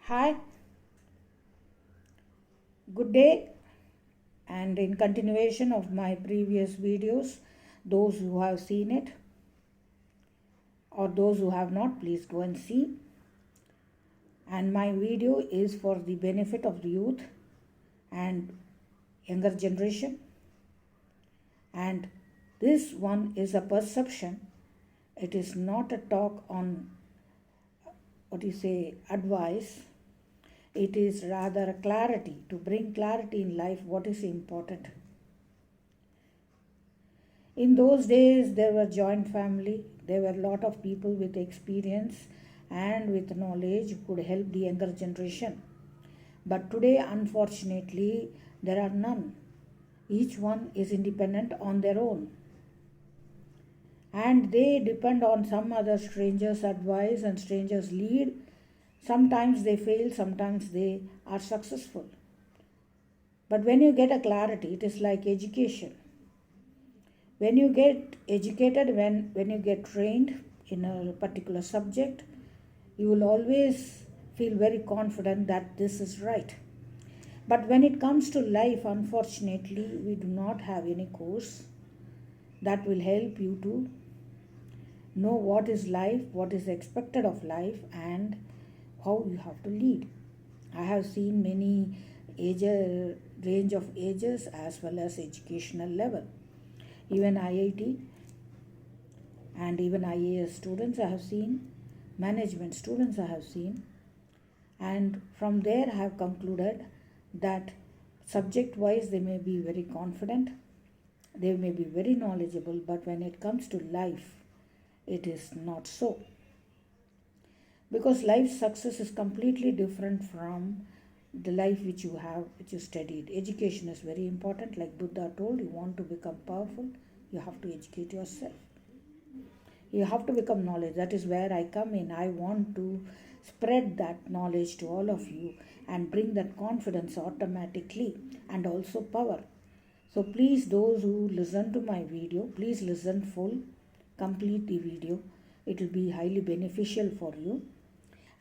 Hi, good day, and in continuation of my previous videos, those who have seen it or those who have not, please go and see. And my video is for the benefit of the youth and younger generation. And this one is a perception, it is not a talk on advice. It is rather a clarity to bring clarity in life, what is important. In those days, there were joint family. There were a lot of people with experience and with knowledge who could help the younger generation. But today, unfortunately, there are none. Each one is independent on their own. And they depend on some other stranger's advice and stranger's lead. Sometimes they fail, sometimes they are successful. But when you get a clarity, it is like education. When you get educated, when you get trained in a particular subject, you will always feel very confident that this is right. But when it comes to life, unfortunately, we do not have any course that will help you to know what is life, what is expected of life, and how you have to lead. I have seen many range of ages as well as educational level. Even IIT and even IAS students I have seen, management students I have seen, and from there I have concluded that subject wise they may be very confident, they may be very knowledgeable, but when it comes to life, it is not so. Because life success is completely different from the life which you studied. Education is very important. Like Buddha told, you want to become powerful, you have to educate yourself. You have to become knowledge. That is where I come in. I want to spread that knowledge to all of you and bring that confidence automatically and also power. So please, those who listen to my video, please listen full, complete the video. It will be highly beneficial for you.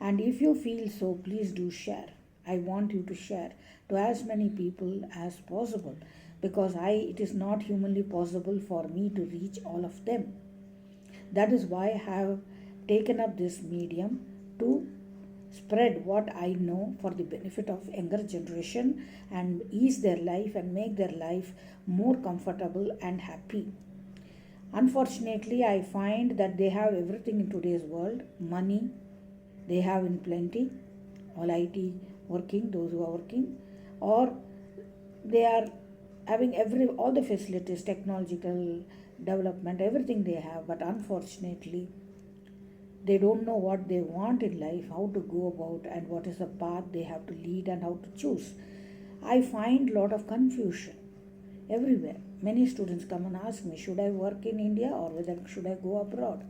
And if you feel so, please do share. I want you to share to as many people as possible, because it is not humanly possible for me to reach all of them. That is why I have taken up this medium to spread what I know for the benefit of younger generation and ease their life and make their life more comfortable and happy. Unfortunately, I find that they have everything in today's world. Money, they have in plenty. All IT working, those who are working, or they are having all the facilities, technological development, everything they have, but unfortunately they don't know what they want in life, how to go about, and what is the path they have to lead and how to choose. I find a lot of confusion everywhere. Many students come and ask me, should I work in India or whether should I go abroad?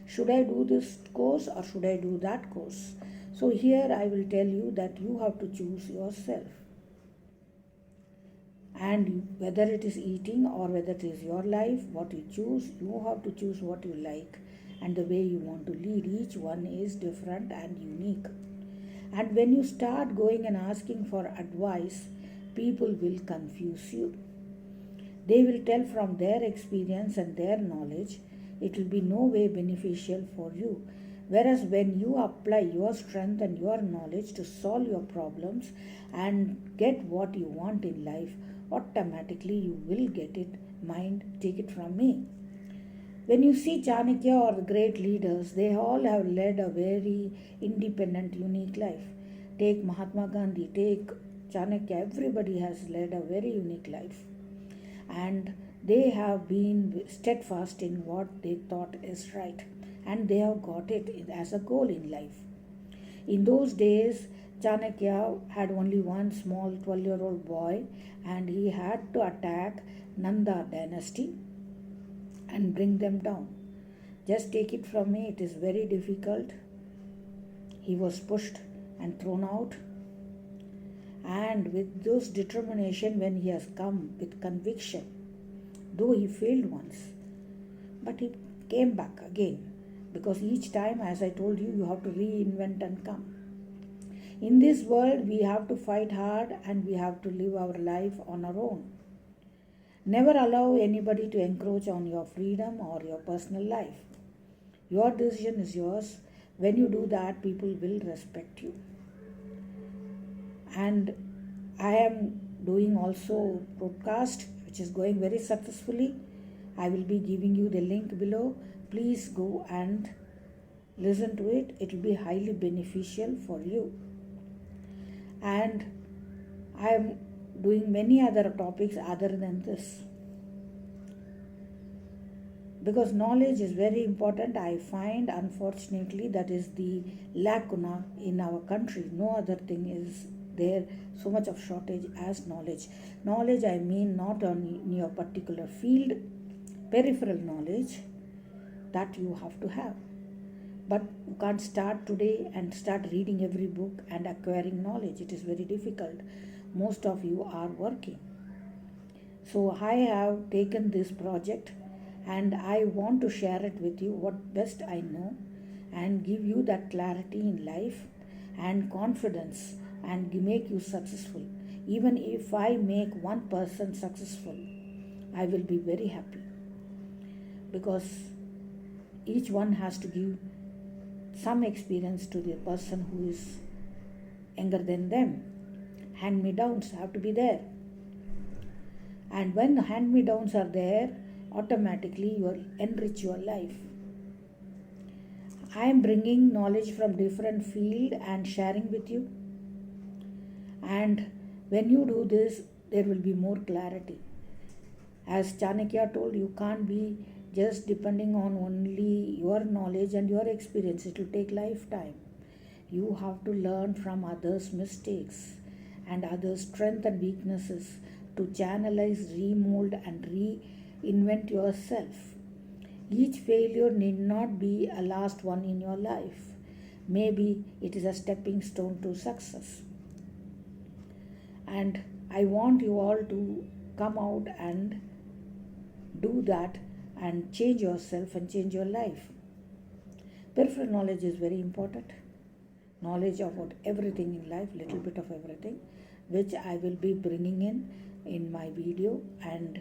Should I do this course or should I do that course? So here I will tell you that you have to choose yourself. And whether it is eating or whether it is your life, what you choose, you have to choose what you like and the way you want to lead. Each one is different and unique. And when you start going and asking for advice, people will confuse you. They will tell from their experience and their knowledge, it will be no way beneficial for you. Whereas when you apply your strength and your knowledge to solve your problems and get what you want in life, automatically you will get it. Mind, take it from me. When you see Chanakya or the great leaders, they all have led a very independent, unique life. Take Mahatma Gandhi, take Chanakya, everybody has led a very unique life. And they have been steadfast in what they thought is right, and they have got it as a goal in life. In those days, Chanakya had only one small 12-year-old boy, and he had to attack Nanda dynasty and bring them down. Just take it from me, it is very difficult. He was pushed and thrown out, and with this determination, when he has come with conviction, though he failed once, but he came back again, because each time, as I told you, you have to reinvent and come. In this world, we have to fight hard and we have to live our life on our own. Never allow anybody to encroach on your freedom or your personal life. Your decision is yours. When you do that, people will respect you. And I am doing also broadcast which is going very successfully. I will be giving you the link below. Please go and listen to it. It will be highly beneficial for you. And I am doing many other topics other than this, because knowledge is very important. I find, unfortunately, that is the lacuna in our country. No other thing is there so much of shortage as knowledge. Knowledge, I mean, not on in your particular field, peripheral knowledge that you have to have. But you can't start today and start reading every book and acquiring knowledge. It is very difficult. Most of you are working. So I have taken this project and I want to share it with you, what best I know, and give you that clarity in life and confidence and make you successful. Even if I make one person successful, I will be very happy, because each one has to give some experience to the person who is younger than them. Hand-me-downs have to be there. And when the hand-me-downs are there, automatically you will enrich your life. I am bringing knowledge from different field and sharing with you. And when you do this, there will be more clarity. As Chanakya told, you can't be just depending on only your knowledge and your experience. It will take lifetime. You have to learn from others' mistakes and others' strengths and weaknesses to channelize, remold and reinvent yourself. Each failure need not be a last one in your life. Maybe it is a stepping stone to success. And I want you all to come out and do that and change yourself and change your life. Peripheral knowledge is very important. Knowledge about everything in life, little bit of everything, which I will be bringing in my video, and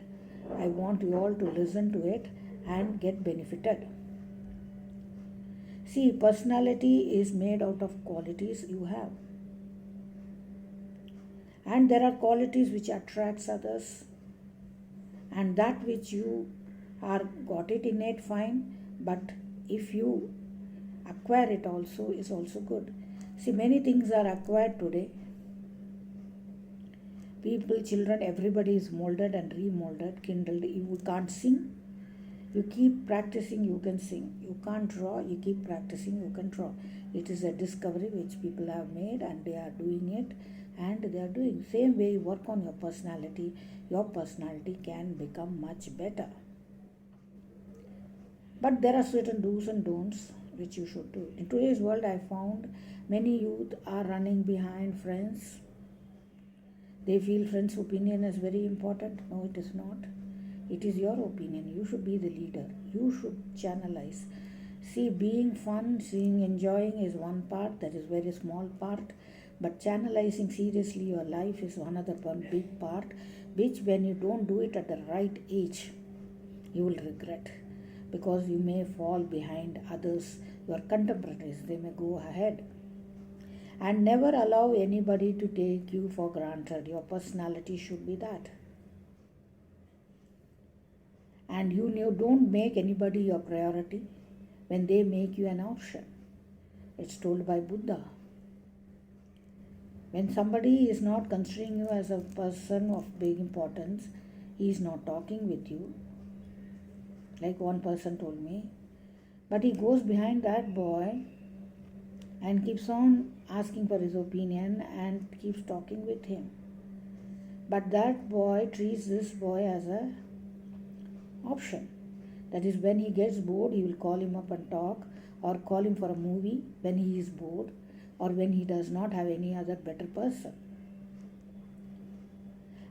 I want you all to listen to it and get benefited. See, personality is made out of qualities you have. And there are qualities which attracts others, and that which you are got it innate, fine, but if you acquire it also is also good. See, many things are acquired today. People, children, everybody is molded and remolded, kindled. You can't sing, you keep practicing, you can sing. You can't draw, you keep practicing, you can draw. It is a discovery which people have made and they are doing it, and they are doing. Same way you work on your personality can become much better. But there are certain do's and don'ts which you should do. In today's world, I found many youth are running behind friends. They feel friends' opinion is very important. No, it is not. It is your opinion. You should be the leader. You should channelize. See, being fun, seeing, enjoying is one part. That is very small part. But channelizing seriously your life is another one big part, which when you don't do it at the right age, you will regret, because you may fall behind others, your contemporaries. They may go ahead. And never allow anybody to take you for granted. Your personality should be that. And you don't make anybody your priority when they make you an option. It's told by Buddha. When somebody is not considering you as a person of big importance, he is not talking with you. Like one person told me. But he goes behind that boy and keeps on asking for his opinion and keeps talking with him. But that boy treats this boy as a option. That is, when he gets bored, he will call him up and talk, or call him for a movie when he is bored, or when he does not have any other better person.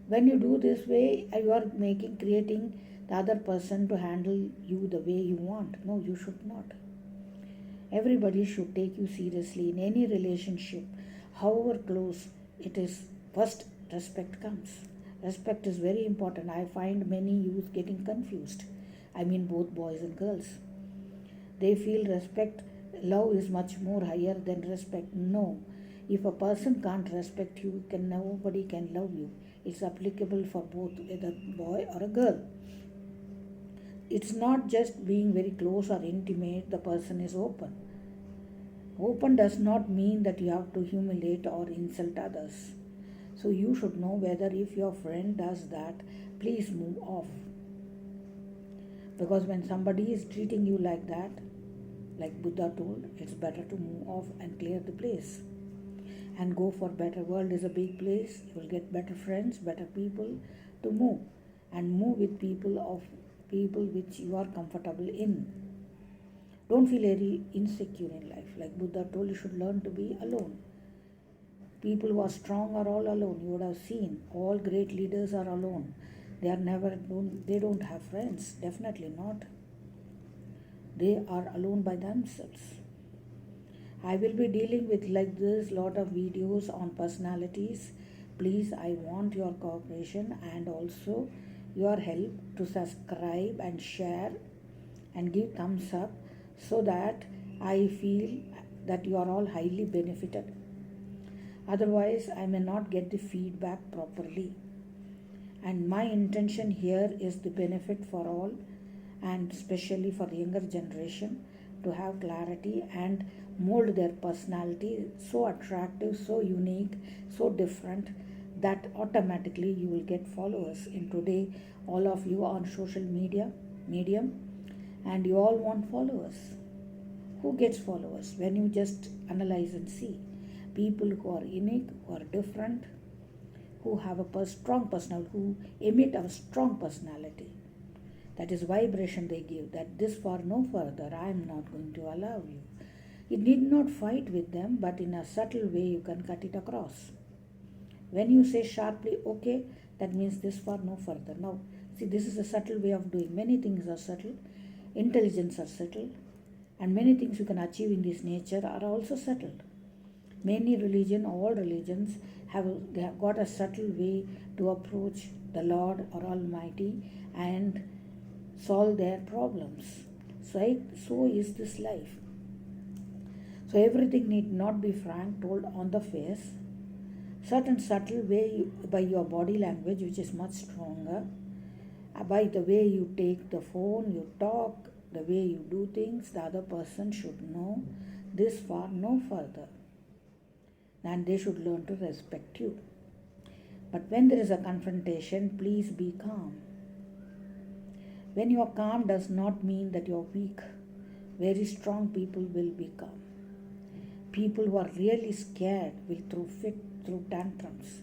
When you do this way, you are creating the other person to handle you the way you want. No, you should not. Everybody should take you seriously in any relationship. however close it is, first respect comes. Respect is very important. I find many youth getting confused. I mean, both boys and girls. They feel respect, love is much more higher than respect. No. If a person can't respect you, nobody can love you. It's applicable for both, whether boy or a girl. It's not just being very close or intimate, the person is open. Open does not mean that you have to humiliate or insult others. So you should know whether if your friend does that, please move off. Because when somebody is treating you like that, like Buddha told, it's better to move off and clear the place. And go for better. World is a big place. You will get better friends, better people to move. And move with people which you are comfortable in. Don't feel very insecure in life. Like Buddha told, you should learn to be alone. People who are strong are all alone. You would have seen all great leaders are alone. They don't have friends. Definitely not. They are alone by themselves. I will be dealing with like this lot of videos on personalities. Please, I want your cooperation and also your help to subscribe and share and give thumbs up so that I feel that you are all highly benefited. Otherwise, I may not get the feedback properly. And my intention here is the benefit for all, and especially for the younger generation, to have clarity and mold their personality so attractive, so unique, so different that automatically you will get followers. In today, all of you are on social medium, and you all want followers. Who gets followers? When you just analyze and see people who are unique, who are different, who have a strong personality, who emit a strong personality. That is vibration they give, that this far, no further, I am not going to allow you. You need not fight with them, but in a subtle way you can cut it across. When you say sharply, okay, that means this far, no further. Now, see, this is a subtle way of doing. Many things are subtle, intelligence are subtle, and many things you can achieve in this nature are also settled. Many all religions they have got a subtle way to approach the Lord or Almighty and solve their problems. So is this life. So everything need not be frank told on the face. Certain subtle way by your body language, which is much stronger, by the way you take the phone, you talk, the way you do things, the other person should know this far, no further. And they should learn to respect you. But when there is a confrontation, please be calm. When you are calm does not mean that you are weak. Very strong people will be calm. People who are really scared will throw tantrums.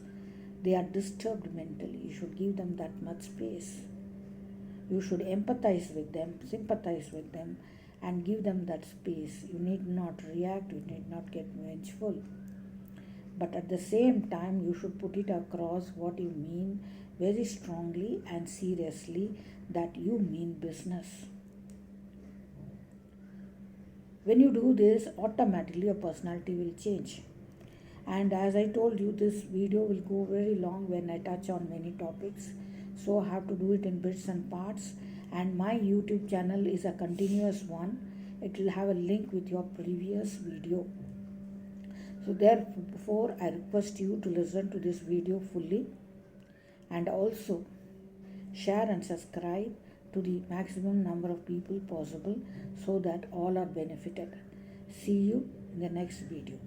They are disturbed mentally. You should give them that much space. You should empathize with them, sympathize with them, and give them that space. You need not react, you need not get vengeful. But at the same time, you should put it across what you mean very strongly and seriously, that you mean business. When you do this, automatically your personality will change. And as I told you, this video will go very long when I touch on many topics. So I have to do it in bits and parts. And my YouTube channel is a continuous one. It will have a link with your previous video. So therefore, I request you to listen to this video fully and also share and subscribe to the maximum number of people possible so that all are benefited. See you in the next video.